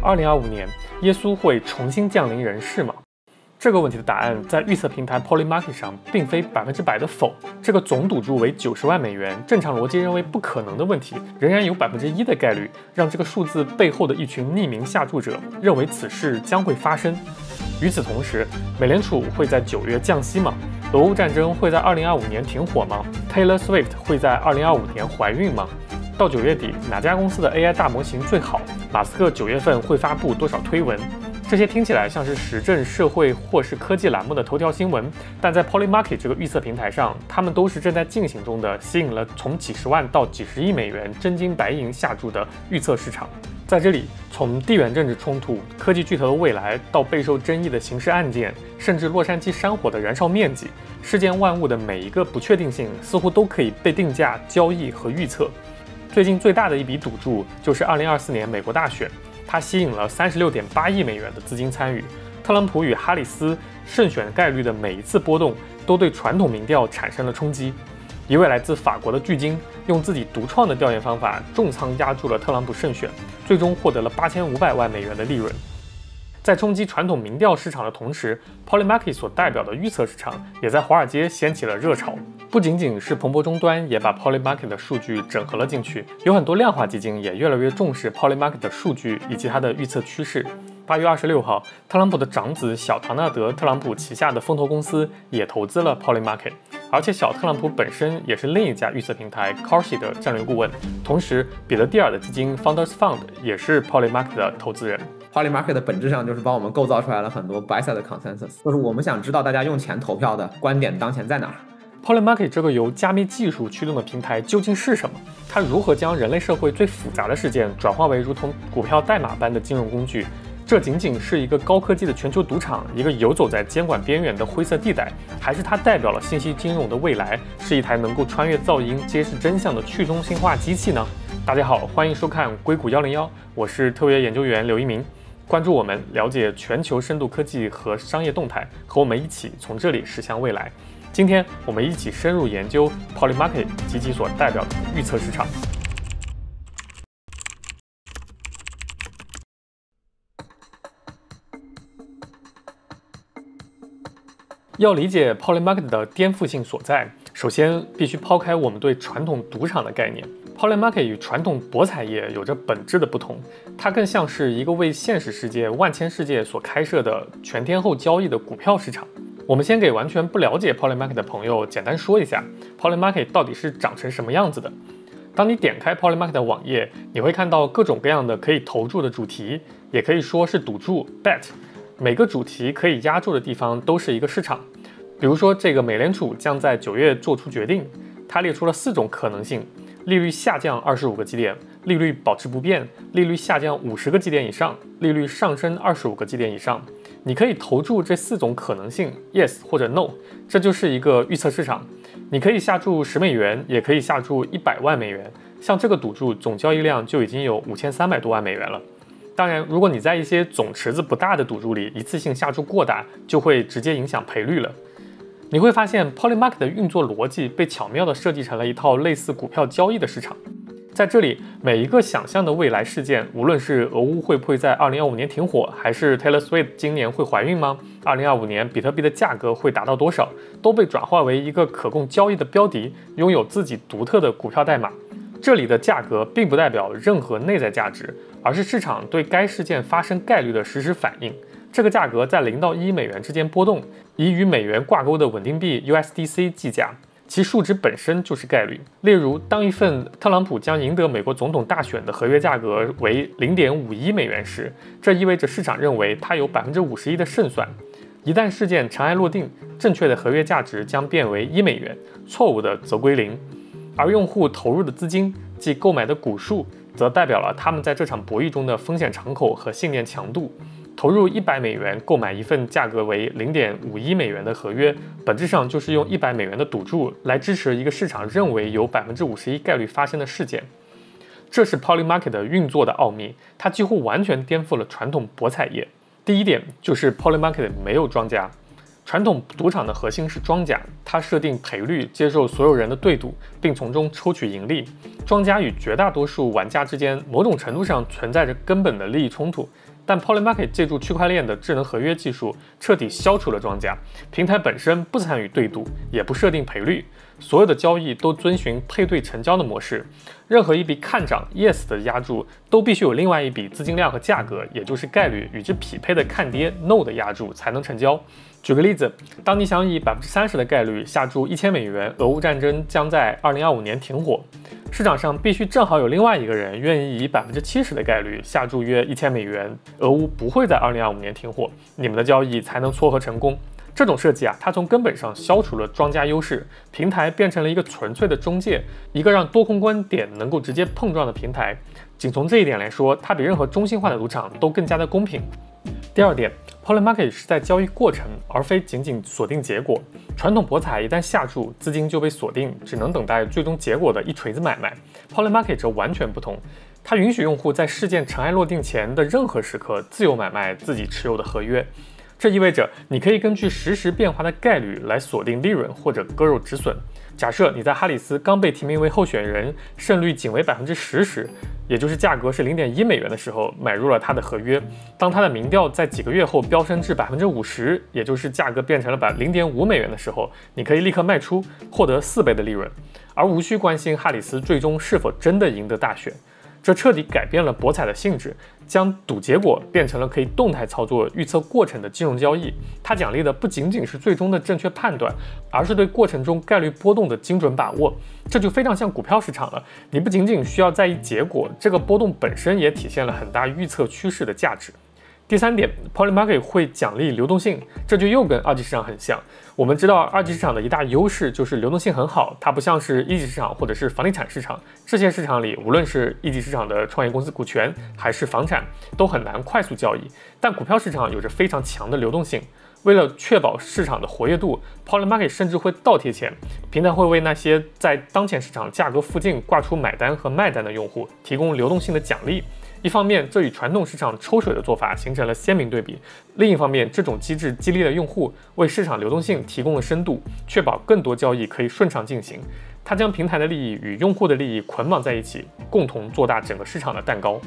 2025年耶稣会重新降临人世吗？这个问题的答案在预测平台 Polymarket 上并非100%的否。这个总赌注为90万美元，正常逻辑认为不可能的问题，仍然有1%的概率让这个数字背后的一群匿名下注者认为此事将会发生。与此同时，美联储会在9月降息吗？俄乌战争会在2025年停火吗？ Taylor Swift 会在2025年怀孕吗？到9月底，哪家公司的 AI 大模型最好？马斯克9月份会发布多少推文？这些听起来像是时政、社会或是科技栏目的头条新闻，但在 Polymarket 这个预测平台上，它们都是正在进行中的，吸引了从几十万到几十亿美元真金白银下注的预测市场。在这里，从地缘政治冲突、科技巨头的未来，到备受争议的刑事案件，甚至洛杉矶山火的燃烧面积，世间万物的每一个不确定性似乎都可以被定价、交易和预测。最近最大的一笔赌注就是2024年美国大选。它吸引了36.8亿美元的资金参与。特朗普与哈里斯胜选概率的每一次波动，都对传统民调产生了冲击。一位来自法国的巨鲸用自己独创的调研方法重仓压住了特朗普胜选，最终获得了8500万美元的利润。在冲击传统民调市场的同时 ，Polymarket 所代表的预测市场也在华尔街掀起了热潮。不仅仅是彭博终端也把 Polymarket 的数据整合了进去，有很多量化基金也越来越重视 Polymarket 的数据以及它的预测趋势。8月26号，特朗普的长子小唐纳德·特朗普旗下的风投公司也投资了 Polymarket， 而且小特朗普本身也是另一家预测平台 Corsi 的战略顾问。同时，彼得蒂尔的基金 Founders Fund 也是 Polymarket 的投资人。Polymarket 的本质上就是帮我们构造出来了很多 buy side 的 consensus， 就是我们想知道大家用钱投票的观点当前在哪儿。Polymarket 这个由加密技术驱动的平台究竟是什么？它如何将人类社会最复杂的事件转化为如同股票代码般的金融工具？这仅仅是一个高科技的全球赌场，一个游走在监管边缘的灰色地带，还是它代表了信息金融的未来，是一台能够穿越噪音、揭示真相的去中心化机器呢？大家好，欢迎收看硅谷101，我是特约研究员刘一鸣。关注我们，了解全球深度科技和商业动态，和我们一起从这里驶向未来。今天我们一起深入研究 Polymarket 及其所代表的预测市场。要理解 Polymarket 的颠覆性所在，首先必须抛开我们对传统赌场的概念。Polymarket 与传统博彩业有着本质的不同，它更像是一个为现实世界、万千世界所开设的全天候交易的股票市场。我们先给完全不了解 Polymarket 的朋友简单说一下 Polymarket 到底是长成什么样子的。当你点开 Polymarket 的网页，你会看到各种各样的可以投注的主题，也可以说是赌注 bet。每个主题可以押注的地方都是一个市场。比如说，这个美联储将在9月做出决定，它列出了4种可能性：利率下降25个基点，利率保持不变，利率下降50个基点以上，利率上升25个基点以上。你可以投注这4种可能性 ，yes 或者 no， 这就是一个预测市场。你可以下注10美元，也可以下注100万美元。像这个赌注总交易量就已经有5300多万美元了。当然，如果你在一些总池子不大的赌注里一次性下注过大，就会直接影响赔率了。你会发现 Polymarket 的运作逻辑被巧妙地设计成了一套类似股票交易的市场。在这里，每一个想象的未来事件，无论是俄乌会不会在2025年停火，还是 Taylor Swift 今年会怀孕吗？2025年比特币的价格会达到多少，都被转化为一个可供交易的标的，拥有自己独特的股票代码。这里的价格并不代表任何内在价值，而是市场对该事件发生概率的实时反应。这个价格在0到1美元之间波动，以与美元挂钩的稳定币 USDC 计价，其数值本身就是概率。例如，当一份特朗普将赢得美国总统大选的合约价格为0.51美元时，这意味着市场认为它有51%的胜算。一旦事件尘埃落定，正确的合约价值将变为1美元，错误的则归0。而用户投入的资金，即购买的股数，则代表了他们在这场博弈中的风险敞口和信念强度。投入100美元购买一份价格为0.51美元的合约，本质上就是用100美元的赌注来支持一个市场认为有51%概率发生的事件。这是 Polymarket 的运作的奥秘，它几乎完全颠覆了传统博彩业。第一点就是 Polymarket 没有庄家。传统赌场的核心是庄家，它设定赔率，接受所有人的对赌，并从中抽取盈利。庄家与绝大多数玩家之间某种程度上存在着根本的利益冲突，但 Polymarket 借助区块链的智能合约技术，彻底消除了庄家。平台本身不参与对赌，也不设定赔率，所有的交易都遵循配对成交的模式。任何一笔看涨 yes 的押注，都必须有另外一笔资金量和价格，也就是概率与之匹配的看跌 no 的押注才能成交。举个例子，当你想以30%的概率下注1000美元，俄乌战争将在2025年停火，市场上必须正好有另外一个人愿意以70%的概率下注约1000美元，俄乌不会在2025年停火，你们的交易才能撮合成功。这种设计它从根本上消除了庄家优势，平台变成了一个纯粹的中介，一个让多空观点能够直接碰撞的平台。仅从这一点来说，它比任何中心化的赌场都更加的公平。第二点 ，Polymarket 是在交易过程，而非仅仅锁定结果。传统博彩一旦下注，资金就被锁定，只能等待最终结果的一锤子买卖。Polymarket 则完全不同，它允许用户在事件尘埃落定前的任何时刻自由买卖自己持有的合约。这意味着你可以根据实时变化的概率来锁定利润或者割肉止损。假设你在哈里斯刚被提名为候选人，胜率仅为10%时，也就是价格是0.1美元的时候，买入了他的合约。当他的民调在几个月后飙升至50%，也就是价格变成了0.5美元的时候，你可以立刻卖出，获得4倍的利润，而无需关心哈里斯最终是否真的赢得大选。这彻底改变了博彩的性质，将赌结果变成了可以动态操作、预测过程的金融交易。它奖励的不仅仅是最终的正确判断，而是对过程中概率波动的精准把握。这就非常像股票市场了，你不仅仅需要在意结果，这个波动本身也体现了很大预测趋势的价值。第三点 ，Polymarket 会奖励流动性，这就又跟二级市场很像。我们知道二级市场的一大优势就是流动性很好，它不像是一级市场或者是房地产市场，这些市场里无论是一级市场的创业公司股权还是房产，都很难快速交易。但股票市场有着非常强的流动性。为了确保市场的活跃度 ，Polymarket 甚至会倒贴钱，平台会为那些在当前市场价格附近挂出买单和卖单的用户提供流动性的奖励。一方面，这与传统市场抽水的做法形成了鲜明对比；另一方面，这种机制激励了用户，为市场流动性提供了深度，确保更多交易可以顺畅进行。它将平台的利益与用户的利益捆绑在一起，共同做大整个市场的蛋糕。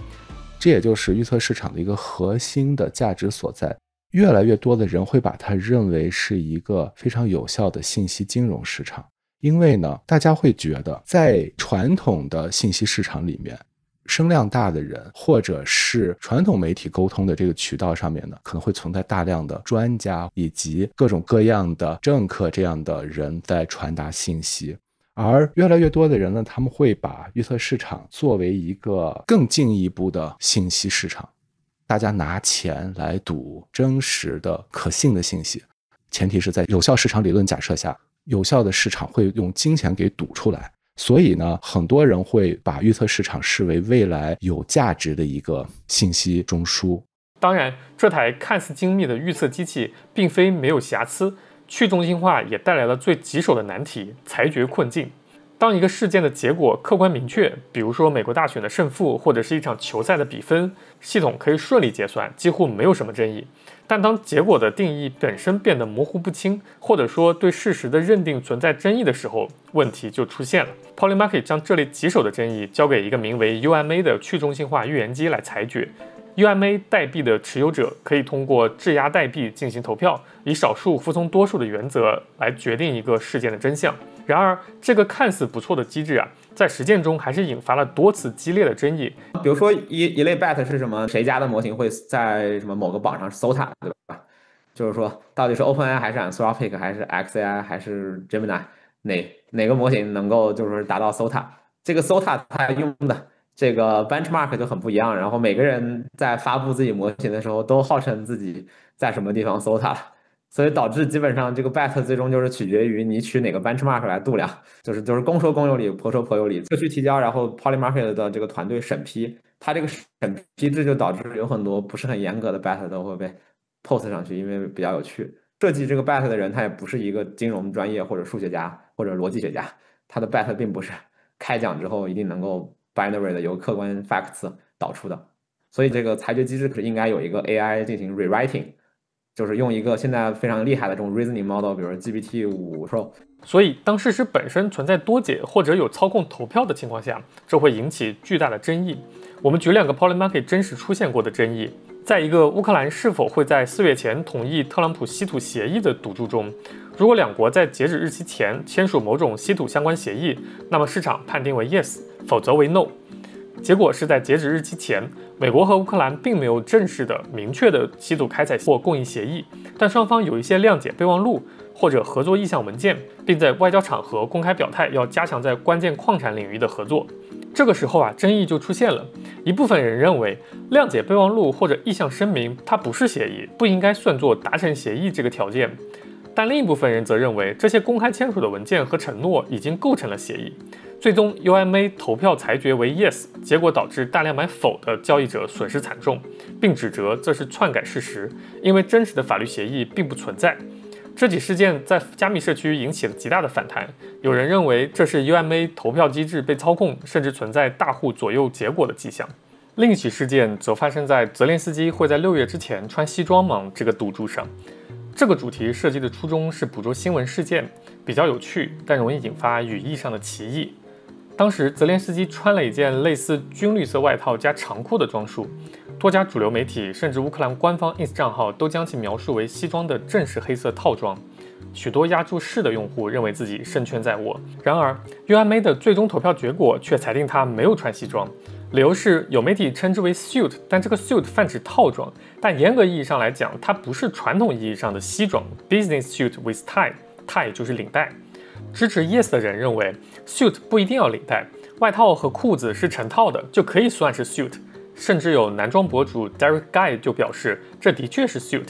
这也就是预测市场的一个核心的价值所在。越来越多的人会把它认为是一个非常有效的信息金融市场，因为呢，大家会觉得在传统的信息市场里面，声量大的人或者是传统媒体沟通的这个渠道上面呢，可能会存在大量的专家以及各种各样的政客这样的人在传达信息。而越来越多的人呢，他们会把预测市场作为一个更进一步的信息市场，大家拿钱来赌真实的可信的信息，前提是在有效市场理论假设下，有效的市场会用金钱给赌出来。所以呢，很多人会把预测市场视为未来有价值的一个信息中枢。当然，这台看似精密的预测机器并非没有瑕疵，去中心化也带来了最棘手的难题——裁决困境。当一个事件的结果客观明确，比如说美国大选的胜负，或者是一场球赛的比分，系统可以顺利结算，几乎没有什么争议。但当结果的定义本身变得模糊不清，或者说对事实的认定存在争议的时候，问题就出现了。Polymarket 将这类棘手的争议交给一个名为 UMA 的去中心化预言机来裁决。UMA 代币的持有者可以通过质押代币进行投票，以少数服从多数的原则来决定一个事件的真相。然而，这个看似不错的机制在实践中还是引发了多次激烈的争议。比如说一类 bet 是什么？谁家的模型会在什么某个榜上搜它，对吧？就是说，到底是 OpenAI 还是 Anthropic 还是 XAI 还是 Gemini， 哪个模型能够就是达到搜它？这个搜它它用的这个 benchmark 就很不一样。然后每个人在发布自己模型的时候，都号称自己在什么地方搜它。所以导致基本上这个 bet 最终就是取决于你取哪个 benchmark 来度量，就是公说公有理，婆说婆有理。社区提交，然后 Polymarket 的这个团队审批，它这个审批制就导致有很多不是很严格的 bet 都会被 post 上去，因为比较有趣。设计这个 bet 的人他也不是一个金融专业或者数学家或者逻辑学家，他的 bet 并不是开奖之后一定能够 binary 的由客观 facts 导出的。所以这个裁决机制可是应该有一个 AI 进行 rewriting。就是用一个现在非常厉害的这种 reasoning model， 比如说 GPT-5 Pro。所以，当事实本身存在多解或者有操控投票的情况下，这会引起巨大的争议。我们举2个 Polymarket 真实出现过的争议。在一个乌克兰是否会在4月前同意特朗普稀土协议的赌注中，如果两国在截止日期前签署某种稀土相关协议，那么市场判定为 yes， 否则为 no。结果是在截止日期前，美国和乌克兰并没有正式的、明确的稀土开采或供应协议，但双方有一些谅解备忘录或者合作意向文件，并在外交场合公开表态要加强在关键矿产领域的合作。这个时候争议就出现了。一部分人认为，谅解备忘录或者意向声明它不是协议，不应该算作达成协议这个条件。但另一部分人则认为，这些公开签署的文件和承诺已经构成了协议。最终 UMA 投票裁决为 yes， 结果导致大量买否的交易者损失惨重，并指责这是篡改事实，因为真实的法律协议并不存在。这起事件在加密社区引起了极大的反弹，有人认为这是 UMA 投票机制被操控，甚至存在大户左右结果的迹象。另一起事件则发生在泽连斯基会在6月之前穿西装吗这个赌注上。这个主题设计的初衷是捕捉新闻事件，比较有趣，但容易引发语义上的歧义。当时泽连斯基穿了一件类似军绿色外套加长裤的装束，多家主流媒体甚至乌克兰官方 ins 账号都将其描述为西装的正式黑色套装。许多押注是的用户认为自己胜券在握。然而 UMA 的最终投票结果却裁定他没有穿西装，理由是有媒体称之为 suit， 但这个 suit 泛指套装，但严格意义上来讲，它不是传统意义上的西装 business suit with tie， tie 就是领带。支持 yes 的人认为 suit 不一定要领带，外套和裤子是成套的就可以算是 suit， 甚至有男装博主 Derek Guy 就表示这的确是 suit。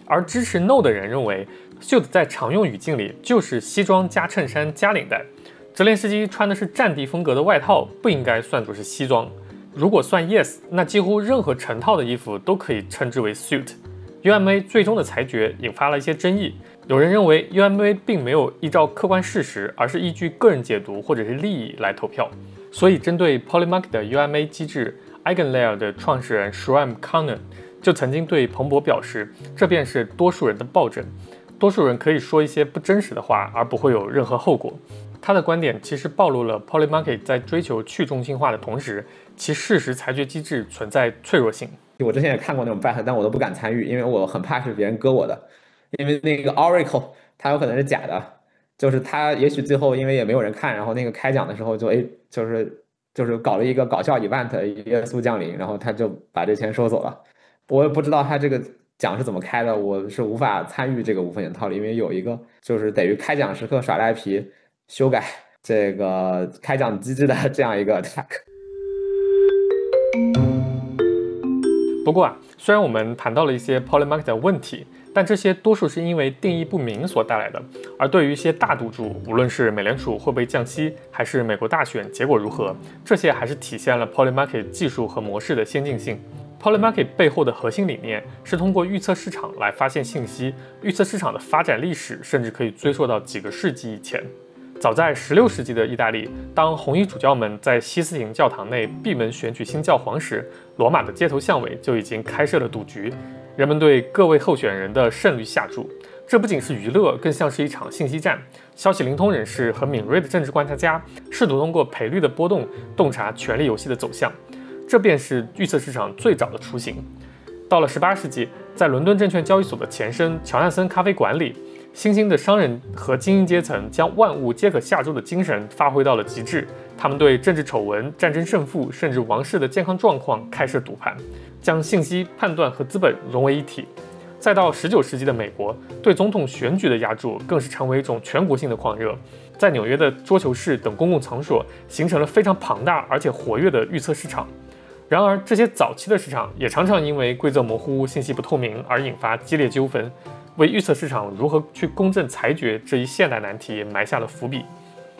而支持 no 的人认为 suit 在常用语境里就是西装加衬衫加领带，泽连斯基穿的是战地风格的外套，不应该算作是西装。如果算 yes， 那几乎任何成套的衣服都可以称之为 suit。UMA 最终的裁决引发了一些争议，有人认为 UMA 并没有依照客观事实，而是依据个人解读或者是利益来投票。所以针对 Polymarket 的 UMA 机制 ，Eigenlayer 的创始人 Shram Khanna 就曾经对彭博表示，这便是多数人的暴政，多数人可以说一些不真实的话，而不会有任何后果。他的观点其实暴露了 Polymarket 在追求去中心化的同时，其事实裁决机制存在脆弱性。我之前也看过那种 bet， 但我都不敢参与，因为我很怕是别人割我的。因为那个 Oracle 它有可能是假的，就是它也许最后因为也没有人看，然后那个开奖的时候就是搞了一个搞笑 event， 耶稣降临，然后他就把这钱收走了。我也不知道他这个奖是怎么开的，我是无法参与这个无风险套利，因为有一个就是得于开奖时刻耍赖皮修改这个开奖机制的这样一个 attack。不过虽然我们谈到了一些 Polymarket 的问题，但这些多数是因为定义不明所带来的。而对于一些大赌注，无论是美联储会不会降息，还是美国大选结果如何，这些还是体现了 Polymarket 技术和模式的先进性。Polymarket 背后的核心理念是通过预测市场来发现信息，预测市场的发展历史甚至可以追溯到几个世纪以前。早在16世纪的意大利，当红衣主教们在西斯廷教堂内闭门选举新教皇时，罗马的街头巷尾就已经开设了赌局，人们对各位候选人的胜率下注。这不仅是娱乐，更像是一场信息战。消息灵通人士和敏锐的政治观察家试图通过赔率的波动洞察权力游戏的走向，这便是预测市场最早的雏形。到了18世纪，在伦敦证券交易所的前身乔纳森咖啡馆里，新兴的商人和精英阶层将万物皆可下注的精神发挥到了极致。他们对政治丑闻、战争胜负，甚至王室的健康状况开设赌盘，将信息、判断和资本融为一体。再到19世纪的美国，对总统选举的押注更是成为一种全国性的狂热，在纽约的桌球室等公共场所形成了非常庞大而且活跃的预测市场。然而，这些早期的市场也常常因为规则模糊、信息不透明而引发激烈纠纷，为预测市场如何去公正裁决这一现代难题埋下了伏笔。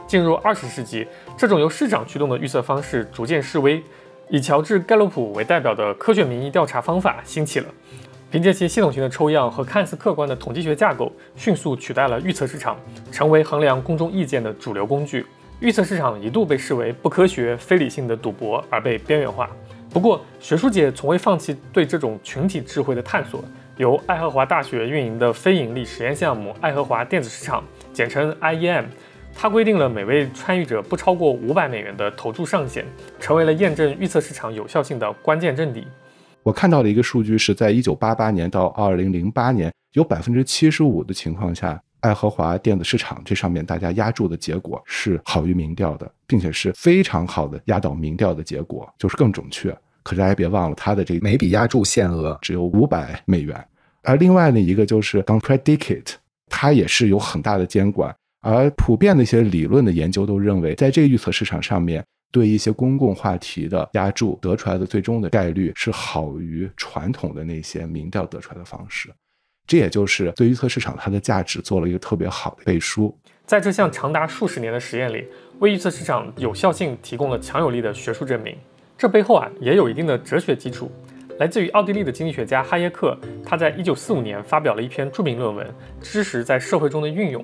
进入20世纪，这种由市场驱动的预测方式逐渐式微，以乔治·盖洛普为代表的科学民意调查方法兴起了。凭借其系统性的抽样和看似客观的统计学架构，迅速取代了预测市场，成为衡量公众意见的主流工具。预测市场一度被视为不科学、非理性的赌博而被边缘化。不过，学术界从未放弃对这种群体智慧的探索。由爱荷华大学运营的非盈利实验项目爱荷华电子市场，简称 IEM， 它规定了每位参与者不超过$500的投注上限，成为了验证预测市场有效性的关键阵地。我看到的一个数据是在1988年到2008年，有75%的情况下，爱荷华电子市场这上面大家压注的结果是好于民调的，并且是非常好的压倒民调的结果，就是更准确。可是大家别忘了，它的这个每笔压注限额只有$500。而另外的一个就是刚 Predicate， 它也是有很大的监管，而普遍的一些理论的研究都认为，在这个预测市场上面，对一些公共话题的压注得出来的最终的概率是好于传统的那些民调得出来的方式。这也就是对预测市场它的价值做了一个特别好的背书。在这项长达数十年的实验里，为预测市场有效性提供了强有力的学术证明。这背后也有一定的哲学基础，来自于奥地利的经济学家哈耶克，他在1945年发表了一篇著名论文《知识在社会中的运用》。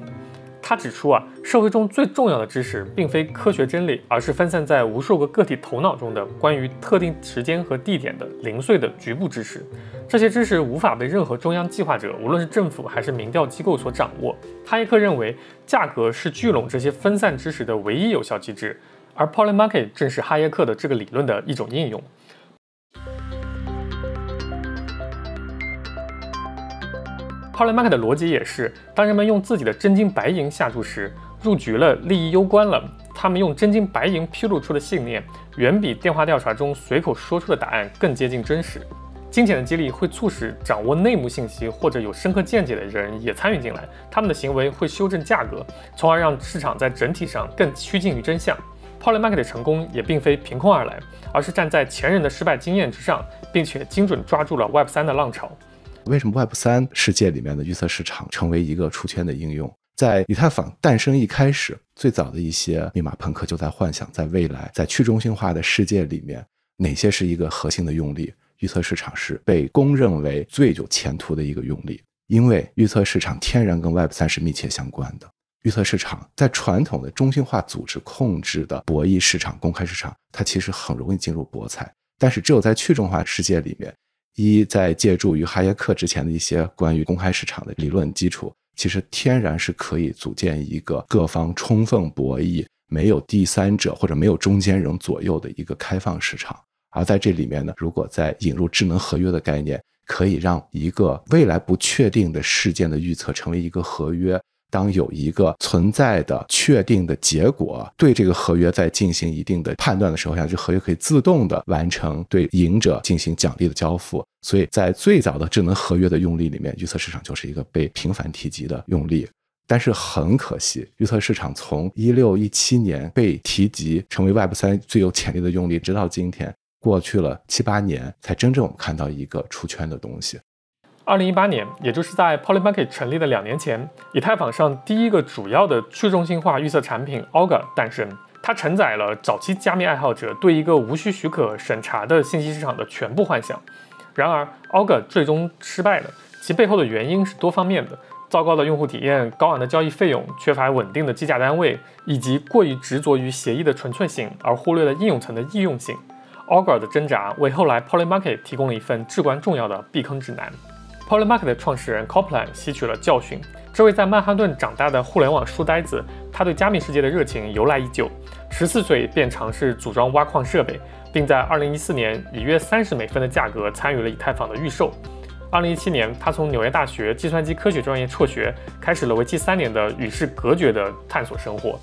他指出社会中最重要的知识并非科学真理，而是分散在无数个个体头脑中的关于特定时间和地点的零碎的局部知识。这些知识无法被任何中央计划者，无论是政府还是民调机构所掌握。哈耶克认为，价格是聚拢这些分散知识的唯一有效机制，而 Polymarket 正是哈耶克的这个理论的一种应用。Polymarket 的逻辑也是，当人们用自己的真金白银下注时，入局了，利益攸关了，他们用真金白银披露出的信念，远比电话调查中随口说出的答案更接近真实。金钱的激励会促使掌握内幕信息或者有深刻见解的人也参与进来，他们的行为会修正价格，从而让市场在整体上更趋近于真相。Polymarket 的成功也并非凭空而来，而是站在前人的失败经验之上，并且精准抓住了 Web3 的浪潮。为什么 Web3 世界里面的预测市场成为一个出圈的应用？在以太坊诞生一开始，最早的一些密码朋克就在幻想，在未来，在去中心化的世界里面，哪些是一个核心的用力？预测市场是被公认为最有前途的一个用力，因为预测市场天然跟 Web3 是密切相关的。预测市场在传统的中心化组织控制的博弈市场、公开市场，它其实很容易进入博彩，但是只有在去中心化世界里面，在借助于哈耶克之前的一些关于公开市场的理论基础，其实天然是可以组建一个各方充分博弈，没有第三者或者没有中间人左右的一个开放市场。而在这里面呢，如果再引入智能合约的概念，可以让一个未来不确定的事件的预测成为一个合约，当有一个存在的确定的结果，对这个合约在进行一定的判断的时候，这合约可以自动的完成对赢者进行奖励的交付。所以在最早的智能合约的用例里面，预测市场就是一个被频繁提及的用例。但是很可惜，预测市场从16、17年被提及成为 Web3 最有潜力的用例，直到今天过去了7、8年，才真正看到一个出圈的东西。2018年，也就是在 Polymarket 成立的2年前，以太坊上第一个主要的去中心化预测产品 Augur 诞生。它承载了早期加密爱好者对一个无需许可审查的信息市场的全部幻想。然而 Augur 最终失败了，其背后的原因是多方面的：糟糕的用户体验、高昂的交易费用、缺乏稳定的计价单位，以及过于执着于协议的纯粹性而忽略了应用层的易用性。Augur 的挣扎为后来 Polymarket 提供了一份至关重要的避坑指南。Polymarket 的创始人 Copland 吸取了教训，这位在曼哈顿长大的互联网书呆子，他对加密世界的热情由来已久。14岁便尝试组装挖矿设备，并在2014年以约$30的价格参与了以太坊的预售。2017年，他从纽约大学计算机科学专业辍学，开始了为期3年的与世隔绝的探索生活。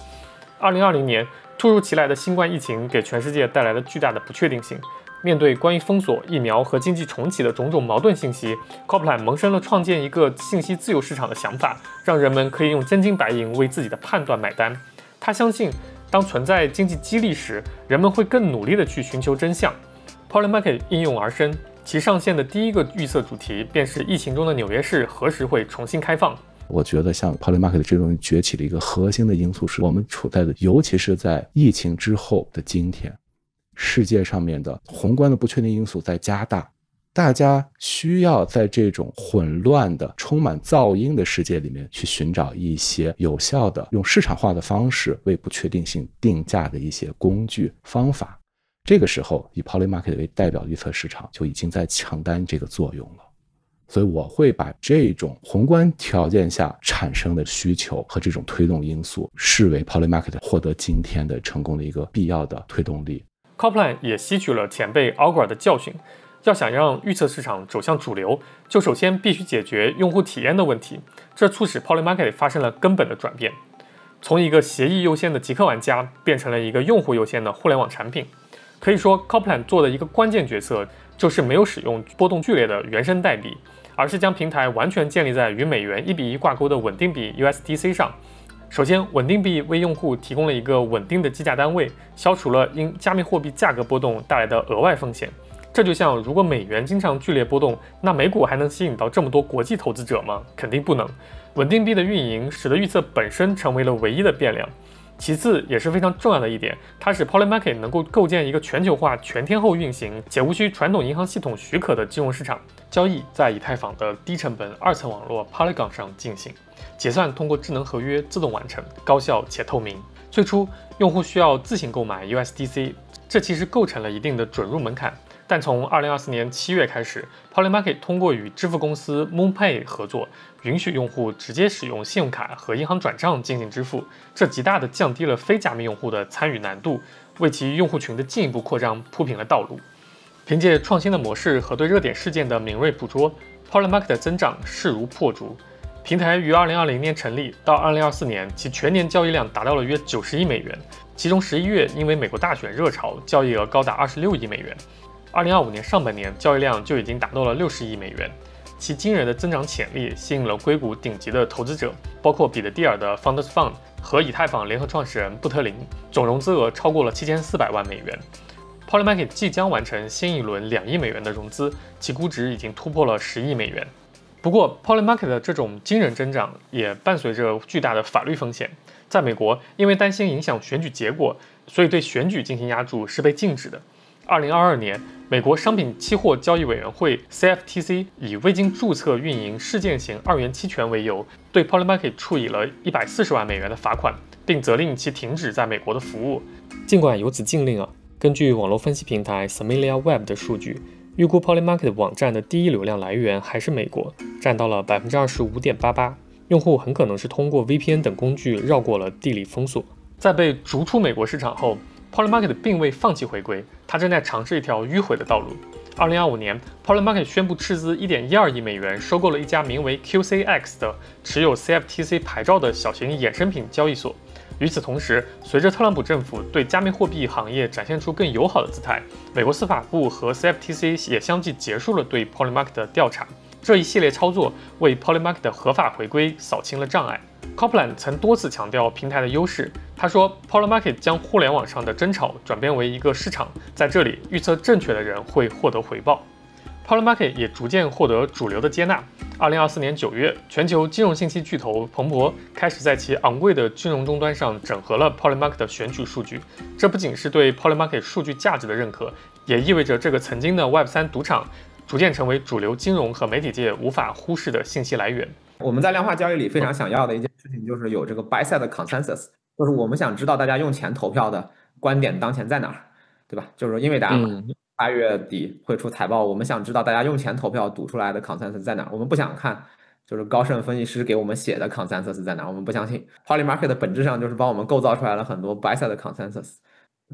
2020年，突如其来的新冠疫情给全世界带来了巨大的不确定性。面对关于封锁、疫苗和经济重启的种种矛盾信息， Copland 萌生了创建一个信息自由市场的想法，让人们可以用真金白银为自己的判断买单。他相信，当存在经济激励时，人们会更努力地去寻求真相。Polymarket 应运而生，其上线的第一个预测主题便是疫情中的纽约市何时会重新开放。我觉得像 Polymarket 这种崛起的一个核心的因素是我们处在的，尤其是在疫情之后的今天，世界上面的宏观的不确定因素在加大，大家需要在这种混乱的充满噪音的世界里面去寻找一些有效的用市场化的方式为不确定性定价的一些工具方法。这个时候以 Polymarket 为代表预测市场就已经在承担这个作用了。所以我会把这种宏观条件下产生的需求和这种推动因素视为 Polymarket 获得今天的成功的一个必要的推动力。Copland 也吸取了前辈 Augur 的教训，要想让预测市场走向主流，就首先必须解决用户体验的问题，这促使 Polymarket 发生了根本的转变，从一个协议优先的极客玩家变成了一个用户优先的互联网产品。可以说 Copland 做的一个关键决策就是没有使用波动剧烈的原生代币，而是将平台完全建立在与美元1:1挂钩的稳定币 USDC 上。首先，稳定币为用户提供了一个稳定的计价单位，消除了因加密货币价格波动带来的额外风险。这就像如果美元经常剧烈波动，那美股还能吸引到这么多国际投资者吗？肯定不能。稳定币的运营使得预测本身成为了唯一的变量。其次，也是非常重要的一点，它使 Polymarket 能够构建一个全球化、全天候运行且无需传统银行系统许可的金融市场。交易在以太坊的低成本2层网络 Polygon 上进行，结算通过智能合约自动完成，高效且透明。最初，用户需要自行购买 USDC， 这其实构成了一定的准入门槛。但从2024年7月开始 ，Polymarket 通过与支付公司 MoonPay 合作，允许用户直接使用信用卡和银行转账进行支付，这极大地降低了非加密用户的参与难度，为其用户群的进一步扩张铺平了道路。凭借创新的模式和对热点事件的敏锐捕捉 ，Polymarket 的增长势如破竹。平台于2020年成立，到2024年，其全年交易量达到了约90亿美元，其中11月因为美国大选热潮，交易额高达26亿美元。2025年上半年交易量就已经达到了60亿美元，其惊人的增长潜力吸引了硅谷顶级的投资者，包括彼得蒂尔的 Founders Fund 和以太坊联合创始人布特林，总融资额超过了7400万美元。Polymarket 即将完成新一轮2亿美元的融资，其估值已经突破了10亿美元。不过 Polymarket 的这种惊人增长也伴随着巨大的法律风险。在美国，因为担心影响选举结果，所以对选举进行押注是被禁止的。2022年，美国商品期货交易委员会 CFTC 以未经注册运营事件型2元期权为由，对 Polymarket 处以了140万美元的罚款，并责令其停止在美国的服务。尽管有此禁令根据网络分析平台 Samilia Web 的数据，预估 Polymarket 网站的第一流量来源还是美国，占到了 25.88%。用户很可能是通过 VPN 等工具绕过了地理封锁。在被逐出美国市场后， Polymarket 并未放弃回归，它正在尝试一条迂回的道路。2025年 ，Polymarket 宣布斥资1.12亿美元收购了一家名为 QCX 的持有 CFTC 牌照的小型衍生品交易所。与此同时，随着特朗普政府对加密货币行业展现出更友好的姿态，美国司法部和 CFTC 也相继结束了对 Polymarket 的调查。这一系列操作为 Polymarket 的合法回归扫清了障碍。Copland 曾多次强调平台的优势，他说 Polymarket 将互联网上的争吵转变为一个市场，在这里预测正确的人会获得回报。Polymarket 也逐渐获得主流的接纳。2024年9月，全球金融信息巨头彭博开始在其昂贵的金融终端上整合了 Polymarket 的选举数据。这不仅是对 Polymarket 数据价值的认可，也意味着这个曾经的 Web3 赌场逐渐成为主流金融和媒体界无法忽视的信息来源。我们在量化交易里非常想要的一件事情就是有这个 buy side 的 consensus， 就是我们想知道大家用钱投票的观点当前在哪儿，对吧？就是因为大家8月底会出财报，我们想知道大家用钱投票赌出来的 consensus 在哪儿，我们不想看就是高盛分析师给我们写的 consensus 在哪儿，我们不相信。Polymarket 的本质上就是帮我们构造出来了很多 buy side 的 consensus，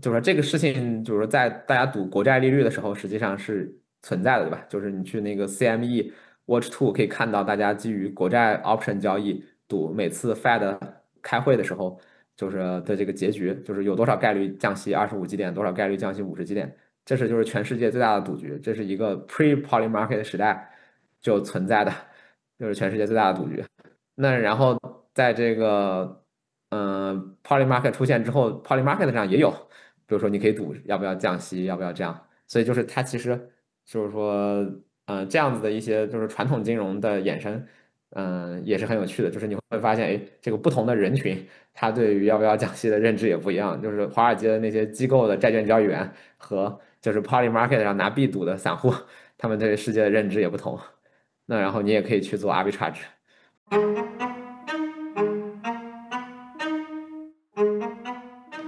就是说这个事情就是在大家赌国债利率的时候实际上是存在的，对吧？就是你去那个 CME Watch 2可以看到大家基于国债 option 交易赌每次 Fed 开会的时候就是的这个结局，就是有多少概率降息25基点，多少概率降息50基点，这是就是全世界最大的赌局，这是一个 pre-Polymarket 时代就存在的，就是全世界最大的赌局。那然后在这个Polymarket 出现之后 ，Polymarket 上也有，比如说你可以赌要不要降息，要不要这样，所以就是它其实就是说这样子的一些就是传统金融的衍生，也是很有趣的，就是你会发现，哎，这个不同的人群，他对于要不要降息的认知也不一样。就是华尔街的那些机构的债券交易员和就是 Polymarket 上拿币赌的散户，他们对世界的认知也不同。那然后你也可以去做 arbitrage。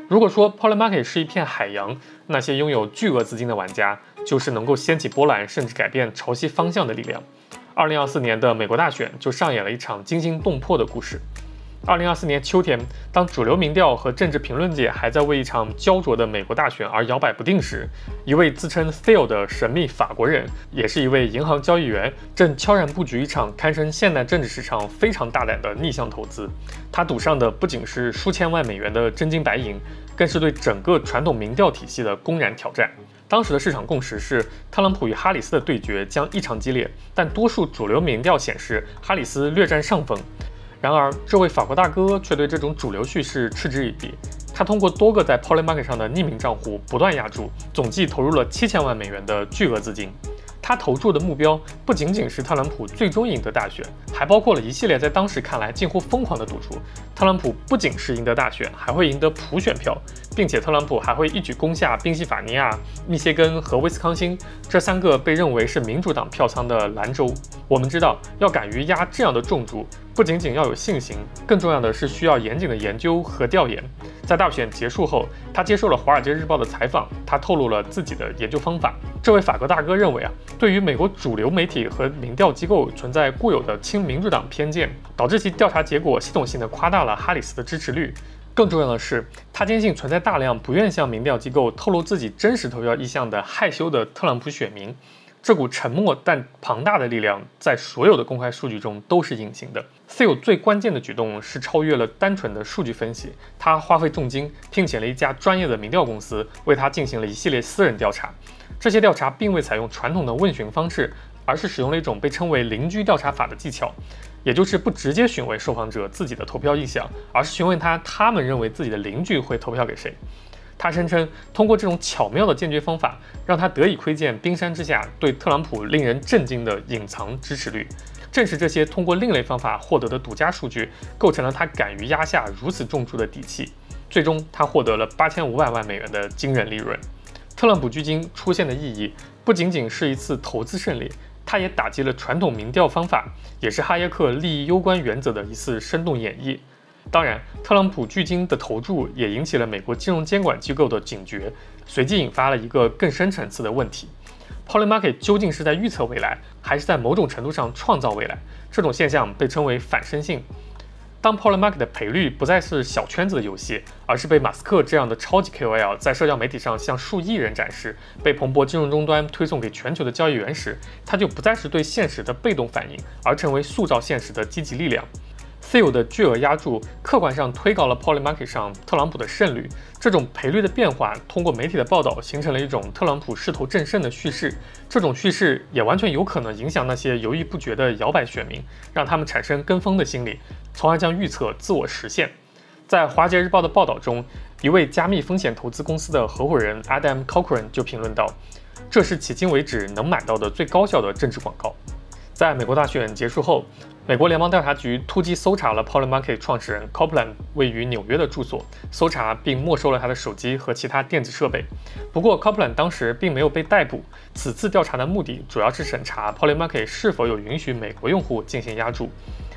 如果说 Polymarket 是一片海洋，那些拥有巨额资金的玩家就是能够掀起波澜甚至改变潮汐方向的力量。2024年的美国大选就上演了一场惊心动魄的故事。2024年秋天，当主流民调和政治评论界还在为一场焦灼的美国大选而摇摆不定时，一位自称 Theo 的神秘法国人，也是一位银行交易员，正悄然布局一场堪称现代政治史上非常大胆的逆向投资。他赌上的不仅是数千万美元的真金白银，更是对整个传统民调体系的公然挑战。当时的市场共识是，特朗普与哈里斯的对决将异常激烈，但多数主流民调显示哈里斯略占上风。然而，这位法国大哥却对这种主流叙事嗤之以鼻。他通过多个在 Polymarket 上的匿名账户不断押注，总计投入了7000万美元的巨额资金。他投注的目标不仅仅是特朗普最终赢得大选，还包括了一系列在当时看来近乎疯狂的赌注。特朗普不仅是赢得大选，还会赢得普选票，并且特朗普还会一举攻下宾夕法尼亚、密歇根和威斯康星这3个被认为是民主党票仓的蓝州。我们知道，要敢于压这样的重注，不仅仅要有信心，更重要的是需要严谨的研究和调研。在大选结束后，他接受了《华尔街日报》的采访，他透露了自己的研究方法。这位法国大哥认为对于美国主流媒体和民调机构存在固有的亲民主党偏见，导致其调查结果系统性的夸大了哈里斯的支持率。更重要的是，他坚信存在大量不愿向民调机构透露自己真实投票意向的害羞的特朗普选民。这股沉默但庞大的力量在所有的公开数据中都是隐形的。Theo 最关键的举动是超越了单纯的数据分析，他花费重金聘请了一家专业的民调公司，为他进行了一系列私人调查。这些调查并未采用传统的问询方式，而是使用了一种被称为邻居调查法的技巧，也就是不直接询问受访者自己的投票意向，而是询问他们认为自己的邻居会投票给谁。他声称，通过这种巧妙的间接方法，让他得以窥见冰山之下对特朗普令人震惊的隐藏支持率。正是这些通过另类方法获得的独家数据，构成了他敢于压下如此重注的底气。最终，他获得了8500万美元的惊人利润。特朗普巨鲸出现的意义，不仅仅是一次投资胜利，它也打击了传统民调方法，也是哈耶克利益攸关原则的一次生动演绎。当然，特朗普巨鲸的投注也引起了美国金融监管机构的警觉，随即引发了一个更深层次的问题：Polymarket 究竟是在预测未来，还是在某种程度上创造未来？这种现象被称为反身性。当 Polymarket 的赔率不再是小圈子的游戏，而是被马斯克这样的超级 KOL 在社交媒体上向数亿人展示，被彭博金融终端推送给全球的交易员时，它就不再是对现实的被动反应，而成为塑造现实的积极力量。Theo 的巨额押注客观上推高了 Polymarket 上特朗普的胜率，这种赔率的变化通过媒体的报道形成了一种特朗普势头正盛的叙事，这种叙事也完全有可能影响那些犹豫不决的摇摆选民，让他们产生跟风的心理，从而将预测自我实现。在《华尔街日报》的报道中，一位加密风险投资公司的合伙人 Adam Cochran 就评论道，这是迄今为止能买到的最高效的政治广告。在美国大选结束后，美国联邦调查局突击搜查了 Polymarket 创始人 Copeland 位于纽约的住所，搜查并没收了他的手机和其他电子设备。不过 Copeland 当时并没有被逮捕。此次调查的目的主要是审查 Polymarket 是否有允许美国用户进行押注。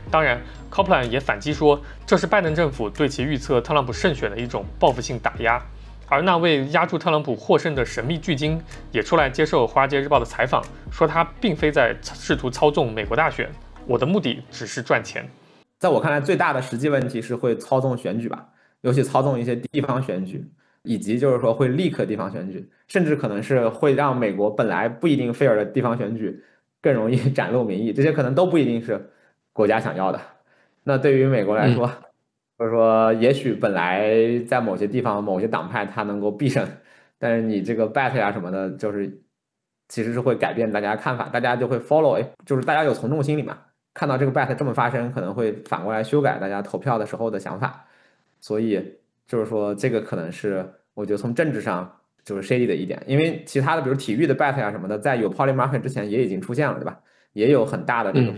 当然 Copeland 也反击说，这是拜登政府对其预测特朗普胜选的一种报复性打压。而那位押注特朗普获胜的神秘巨鲸也出来接受《华尔街日报》的采访，说他并非在试图操纵美国大选，我的目的只是赚钱。在我看来，最大的实际问题是会操纵选举吧，尤其操纵一些地方选举，以及就是说会leak地方选举，甚至可能是会让美国本来不一定 fair 的地方选举更容易展露民意，这些可能都不一定是国家想要的。那对于美国来说，就是说也许本来在某些地方某些党派它能够必胜，但是你这个 bet 呀什么的，就是其实是会改变大家看法，大家就会 follow， 就是大家有从众心理嘛，看到这个 bet 这么发生，可能会反过来修改大家投票的时候的想法，所以就是说这个可能是我觉得从政治上就是 shady 的一点，因为其他的比如体育的 bet 呀什么的，在有 Polymarket 之前也已经出现了，对吧？也有很大的这个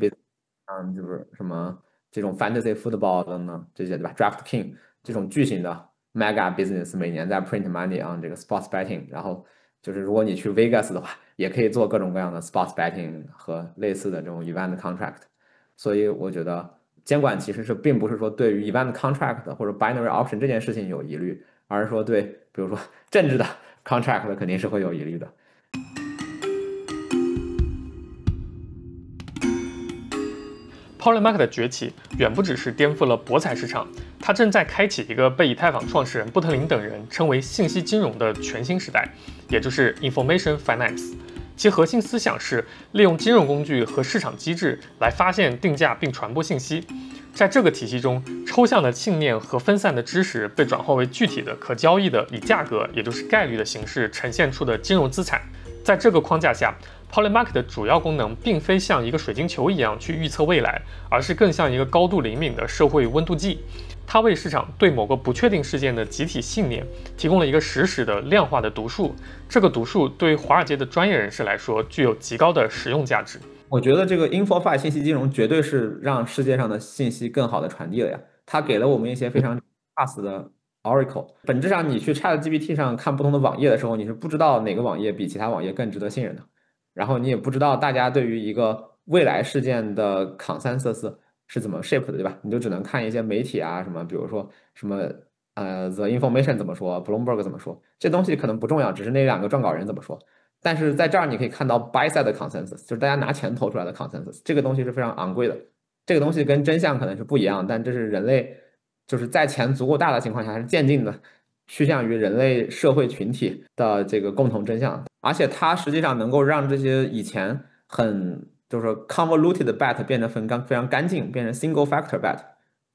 就是什么这种 fantasy football 的呢，这些对吧 ？DraftKings 这种巨型的 mega business 每年在 print money on 这个 sports betting， 然后就是如果你去 Vegas 的话，也可以做各种各样的 sports betting 和类似的这种 event contract。所以我觉得监管其实是并不是说对于 event contract 或者 binary option 这件事情有疑虑，而是说对比如说政治的 contract 肯定是会有疑虑的。Polymarket 的崛起远不只是颠覆了博彩市场，它正在开启一个被以太坊创始人布特林等人称为信息金融的全新时代，也就是 Information Finance。其核心思想是利用金融工具和市场机制来发现、定价并传播信息。在这个体系中，抽象的信念和分散的知识被转化为具体的、可交易的、以价格，也就是概率的形式呈现出的金融资产。在这个框架下， Polymarket 的主要功能并非像一个水晶球一样去预测未来，而是更像一个高度灵敏的社会温度计。它为市场对某个不确定事件的集体信念提供了一个实时的量化的读数。这个读数对于华尔街的专业人士来说具有极高的实用价值。我觉得这个 InfoFi 信息金融绝对是让世界上的信息更好的传递了呀。它给了我们一些非常 fast 的 Oracle。本质上，你去 ChatGPT 上看不同的网页的时候，你是不知道哪个网页比其他网页更值得信任的。然后你也不知道大家对于一个未来事件的 consensus 是怎么 shape 的，对吧？你就只能看一些媒体啊，什么比如说什么The Information 怎么说 ，Bloomberg 怎么说，这东西可能不重要，只是那两个撰稿人怎么说。但是在这儿你可以看到 buy side 的 consensus， 就是大家拿钱投出来的 consensus， 这个东西是非常昂贵的。这个东西跟真相可能是不一样，但这是人类就是在钱足够大的情况下，还是渐进的趋向于人类社会群体的这个共同真相。而且它实际上能够让这些以前很就是说 convoluted bet 变得非常干净，变成 single factor bet。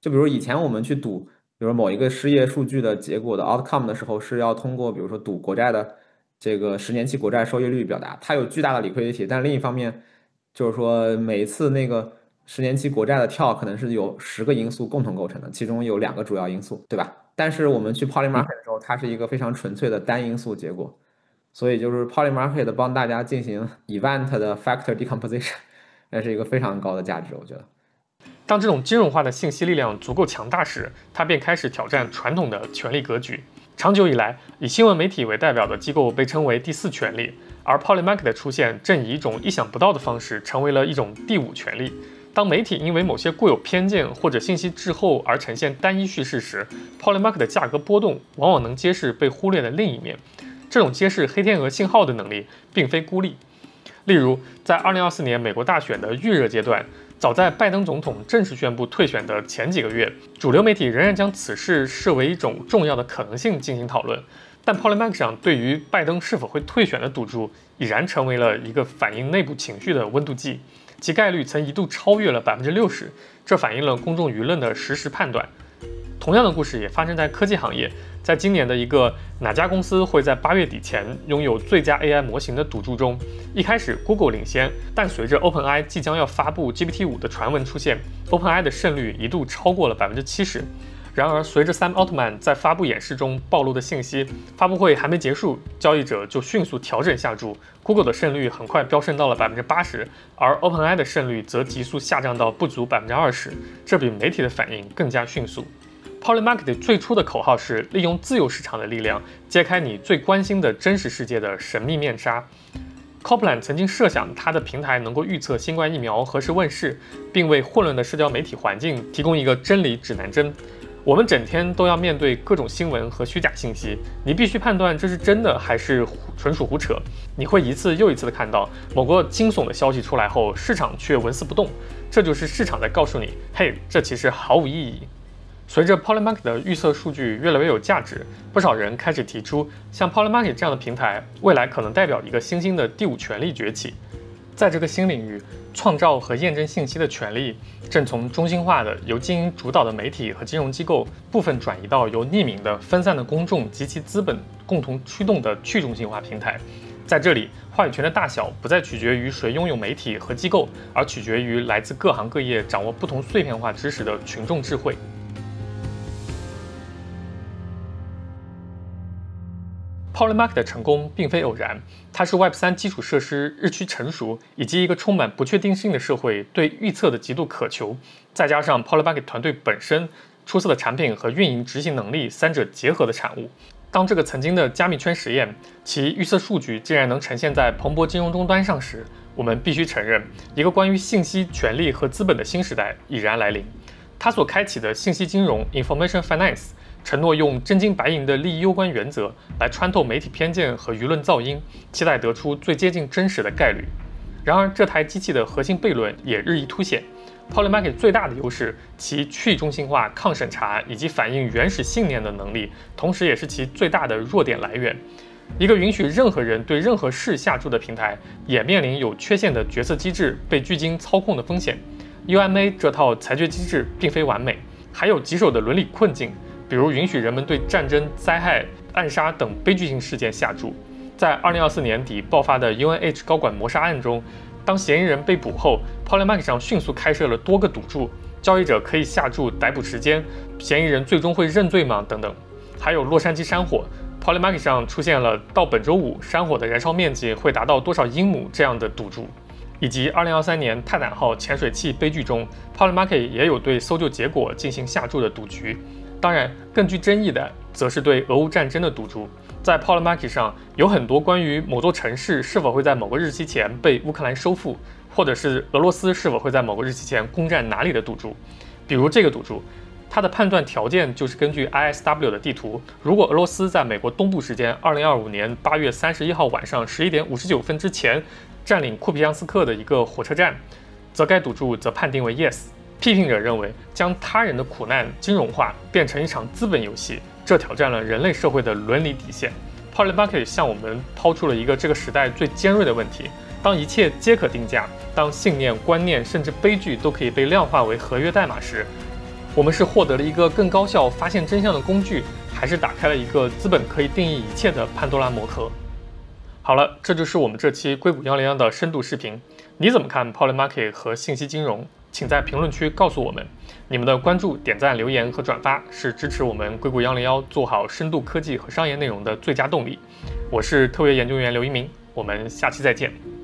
就比如以前我们去赌，比如某一个失业数据的结果的 outcome 的时候，是要通过比如说赌国债的这个10年期国债收益率表达，它有巨大的liquidity，但另一方面就是说每一次那个10年期国债的跳可能是有10个因素共同构成的，其中有2个主要因素，对吧？但是我们去 Polymarket 的时候，它是一个非常纯粹的单因素结果，所以就是 Polymarket 帮大家进行 event 的 factor decomposition， 这是一个非常高的价值，我觉得。当这种金融化的信息力量足够强大时，它便开始挑战传统的权力格局。长久以来，以新闻媒体为代表的机构被称为第4权力，而 Polymarket 的出现正以一种意想不到的方式成为了一种第5权力。当媒体因为某些固有偏见或者信息滞后而呈现单一叙事时， Polymarket 的价格波动往往能揭示被忽略的另一面。这种揭示黑天鹅信号的能力并非孤立。例如，在2024年美国大选的预热阶段，早在拜登总统正式宣布退选的前几个月，主流媒体仍然将此事视为一种重要的可能性进行讨论。但 Polymarket 上对于拜登是否会退选的赌注已然成为了一个反映内部情绪的温度计，其概率曾一度超越了60%，这反映了公众舆论的实时判断。同样的故事也发生在科技行业，在今年的一个哪家公司会在8月底前拥有最佳 AI 模型的赌注中，一开始 Google 领先，但随着 OpenAI 即将要发布 GPT-5 的传闻出现， OpenAI 的胜率一度超过了70%。然而，随着 Sam Altman 在发布演示中暴露的信息，发布会还没结束，交易者就迅速调整下注， Google 的胜率很快飙升到了80%，而 OpenAI 的胜率则急速下降到不足20%，这比媒体的反应更加迅速。Polymarket 最初的口号是利用自由市场的力量揭开你最关心的真实世界的神秘面纱。Copeland 曾经设想他的平台能够预测新冠疫苗何时问世，并为混乱的社交媒体环境提供一个真理指南针。我们整天都要面对各种新闻和虚假信息，你必须判断这是真的还是纯属胡扯。你会一次又一次地看到某个惊悚的消息出来后，市场却纹丝不动，这就是市场在告诉你，嘿，这其实毫无意义。随着 Polymarket 的预测数据越来越有价值，不少人开始提出，像 Polymarket 这样的平台，未来可能代表一个新兴的第5权力崛起。在这个新领域，创造和验证信息的权利正从中心化的由经营主导的媒体和金融机构，部分转移到由匿名的分散的公众及其资本共同驱动的去中心化平台。在这里，话语权的大小不再取决于谁拥有媒体和机构，而取决于来自各行各业掌握不同碎片化知识的群众智慧。Polymarket 的成功并非偶然，它是 Web3 基础设施日趋成熟，以及一个充满不确定性的社会对预测的极度渴求，再加上 Polymarket 团队本身出色的产品和运营执行能力三者结合的产物。当这个曾经的加密圈实验，其预测数据竟然能呈现在蓬勃金融终端上时，我们必须承认，一个关于信息、权力和资本的新时代已然来临。它所开启的信息金融 Information Finance承诺用真金白银的利益攸关原则来穿透媒体偏见和舆论噪音，期待得出最接近真实的概率。然而，这台机器的核心悖论也日益凸显。Polymarket 最大的优势，其去中心化、抗审查以及反映原始信念的能力，同时也是其最大的弱点来源。一个允许任何人对任何事下注的平台，也面临有缺陷的决策机制被巨鲸操控的风险。UMA 这套裁决机制并非完美，还有棘手的伦理困境，比如允许人们对战争、灾害、暗杀等悲剧性事件下注。在2024年底爆发的 UNH 高管谋杀案中，当嫌疑人被捕后 ，Polymarket 上迅速开设了多个赌注，交易者可以下注逮捕时间，嫌疑人最终会认罪吗？等等。还有洛杉矶山火 ，Polymarket 上出现了到本周五山火的燃烧面积会达到多少英亩这样的赌注，以及2023年泰坦号潜水器悲剧中 ，Polymarket 也有对搜救结果进行下注的赌局。当然，更具争议的则是对俄乌战争的赌注。在 Polymarket 上有很多关于某座城市是否会在某个日期前被乌克兰收复，或者是俄罗斯是否会在某个日期前攻占哪里的赌注。比如这个赌注，它的判断条件就是根据 ISW 的地图，如果俄罗斯在美国东部时间2025年8月31号晚上11点59分之前占领库皮扬斯克的一个火车站，则该赌注则判定为 yes。批评者认为，将他人的苦难金融化变成一场资本游戏，这挑战了人类社会的伦理底线。Polymarket 向我们抛出了一个这个时代最尖锐的问题：当一切皆可定价，当信念、观念甚至悲剧都可以被量化为合约代码时，我们是获得了一个更高效发现真相的工具，还是打开了一个资本可以定义一切的潘多拉魔盒？好了，这就是我们这期硅谷101的深度视频。你怎么看 Polymarket 和信息金融？请在评论区告诉我们。你们的关注、点赞、留言和转发是支持我们硅谷101做好深度科技和商业内容的最佳动力。我是特约研究员刘一鸣，我们下期再见。